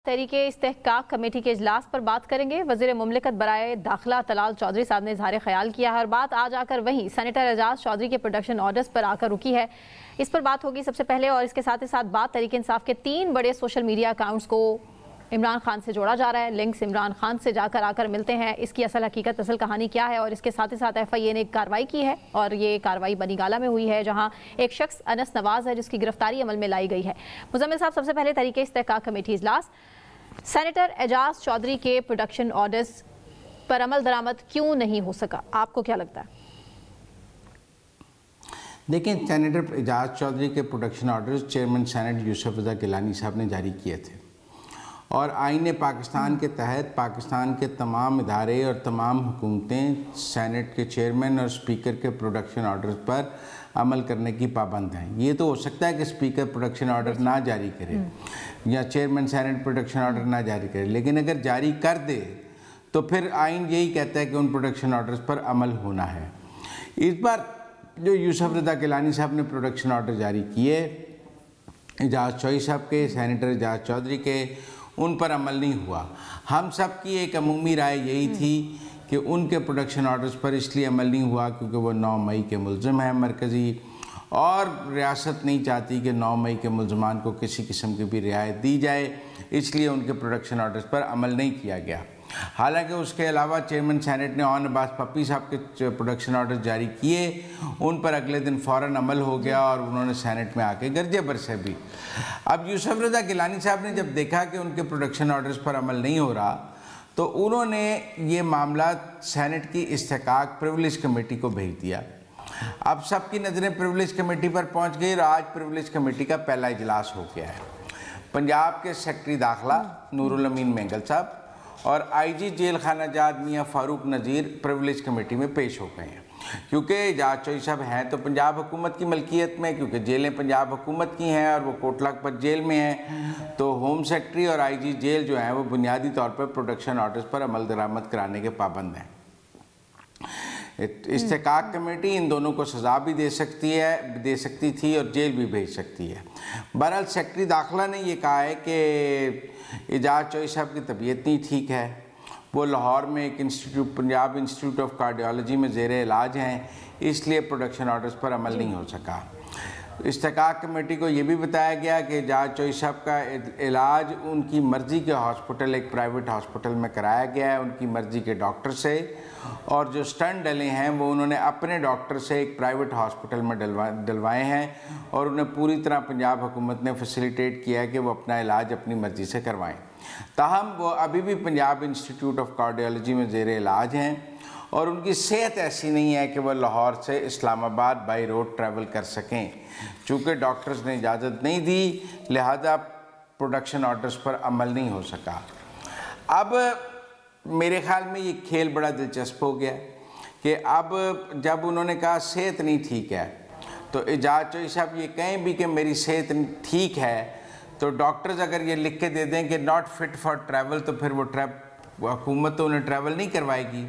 तहरीक इस्तेहकाक committee के इजलास पर बात करेंगे। वज़ीर मुमलिकत बराए दाखिला तलाल चौधरी साहब ने इजहार ख्याल किया है और बात आज आकर वहीं सेनेटर एजाज चौधरी के प्रोडक्शन ऑर्डर्स पर आकर रुकी है। इस पर बात होगी सबसे पहले और इसके साथ ही साथ बात तहरीक इंसाफ के 3 बड़े सोशल मीडिया अकाउंट्स को इमरान खान से जोड़ा जा रहा है। लिंक्स इमरान खान से जाकर आकर मिलते हैं, इसकी असल हकीकत असल कहानी क्या है। और इसके साथ ही साथ FIA ने एक कार्रवाई की है और ये कार्रवाई बनीगाला में हुई है जहां एक शख्स अनस नवाज है जिसकी गिरफ्तारी अमल में लाई गई है। मुजम्मिल साहब, सबसे पहले तहरीक इस्तेहकाक कमेटी इजलास, सेनेटर एजाज चौधरी के प्रोडक्शन ऑर्डर्स पर अमल दरामद क्यों नहीं हो सका, आपको क्या लगता है? देखें, सेनेटर एजाज चौधरी के production orders chairman senate Yousuf Raza Gilani साहब ने जारी किए थे और आईन पाकिस्तान के तहत पाकिस्तान के तमाम इदारे और तमाम हुकूमतें सेनेट के चेयरमैन और स्पीकर के प्रोडक्शन ऑर्डर्स पर अमल करने की पाबंद हैं। ये तो हो सकता है कि स्पीकर प्रोडक्शन ऑर्डर ना जारी करे या चेयरमैन सेनेट प्रोडक्शन ऑर्डर ना जारी करे, लेकिन अगर जारी कर दे तो फिर आइन यही कहता है कि उन प्रोडक्शन ऑर्डर्स पर अमल होना है। इस बार जो यूसुफ रज़ा गिलानी साहब ने प्रोडक्शन ऑर्डर जारी किए एजाज चौधरी साहब के, सेनेटर एजाज चौधरी के, उन पर अमल नहीं हुआ। हम सब की एक अमूमी राय यही थी कि उनके प्रोडक्शन ऑर्डर्स पर इसलिए अमल नहीं हुआ क्योंकि वो 9 मई के मुल्ज़िम हैं मरकज़ी, और रियासत नहीं चाहती कि 9 मई के मुल्ज़मान को किसी किस्म की भी रियायत दी जाए, इसलिए उनके प्रोडक्शन ऑर्डर्स पर अमल नहीं किया गया। हालांकि उसके अलावा चेयरमैन सेनेट ने ऑन अब्बास पप्पी साहब के प्रोडक्शन ऑर्डर जारी किए, उन पर अगले दिन फ़ौरन अमल हो गया और उन्होंने सेनेट में आके गर्जे बरसे भी। अब यूसुफ रज़ा गिलानी साहब ने जब देखा कि उनके प्रोडक्शन ऑर्डर्स पर अमल नहीं हो रहा तो उन्होंने ये मामला सेनेट की इस्तेहकाक प्रिविलेज कमेटी को भेज दिया। अब सबकी नज़रें प्रिविलेज कमेटी पर पहुंच गई और आज प्रिविलेज कमेटी का पहला इजलास हो गया है। पंजाब के सेक्रेटरी दाखिला नूरुल अमीन मेंगल साहब और IG जेल खाना जात मियाँ फारूक नज़ीर प्रिविलेज कमेटी में पेश हो गए हैं। क्योंकि एजाज चौधरी साहब हैं तो पंजाब हुकूमत की मलकियत में, क्योंकि जेलें पंजाब हुकूमत की हैं और वो कोटला लखपत जेल में हैं, तो होम सेक्रेटरी और IG जेल जो हैं वो बुनियादी तौर पर प्रोडक्शन ऑर्डर्स पर अमल दरामद कराने के पाबंद हैं। इस्तेहकाक कमेटी इन दोनों को सज़ा भी दे सकती थी और जेल भी भेज सकती है। बहरहाल सेक्रेटरी दाखिला ने यह कहा है कि एजाज चौधरी साहब की तबीयत नहीं ठीक है, वो लाहौर में एक institute Punjab institute of cardiology में ज़ेरे इलाज हैं, इसलिए प्रोडक्शन ऑर्डर्स पर अमल नहीं हो सका। इस्तेहकाक कमेटी को ये भी बताया गया कि एजाज चौधरी साहब का इलाज उनकी मर्ज़ी के हॉस्पिटल, एक प्राइवेट हॉस्पिटल में कराया गया है उनकी मर्ज़ी के डॉक्टर से, और जो स्टंट डले हैं वो उन्होंने अपने डॉक्टर से एक प्राइवेट हॉस्पिटल में डलवाए हैं और उन्हें पूरी तरह पंजाब हुकूमत ने फैसिलिटेट किया है कि वो अपना इलाज अपनी मर्ज़ी से करवाएं। ताहम वो अभी भी पंजाब इंस्टीट्यूट ऑफ कार्डियोलॉजी में ज़ेरे इलाज हैं और उनकी सेहत ऐसी नहीं है कि वह लाहौर से इस्लामाबाद बाई रोड ट्रैवल कर सकें। चूँकि डॉक्टर्स ने इजाज़त नहीं दी, लिहाजा प्रोडक्शन ऑर्डर्स पर अमल नहीं हो सका। अब मेरे ख़्याल में ये खेल बड़ा दिलचस्प हो गया कि अब जब उन्होंने कहा सेहत नहीं ठीक है, तो एजाज चौधरी साहब ये कहें भी कि मेरी सेहत ठीक है, तो डॉक्टर्स अगर ये लिख के दे दें कि नॉट फिट फॉर ट्रैवल, तो फिर वो हुकूमत तो उन्हें ट्रैवल नहीं करवाएगी।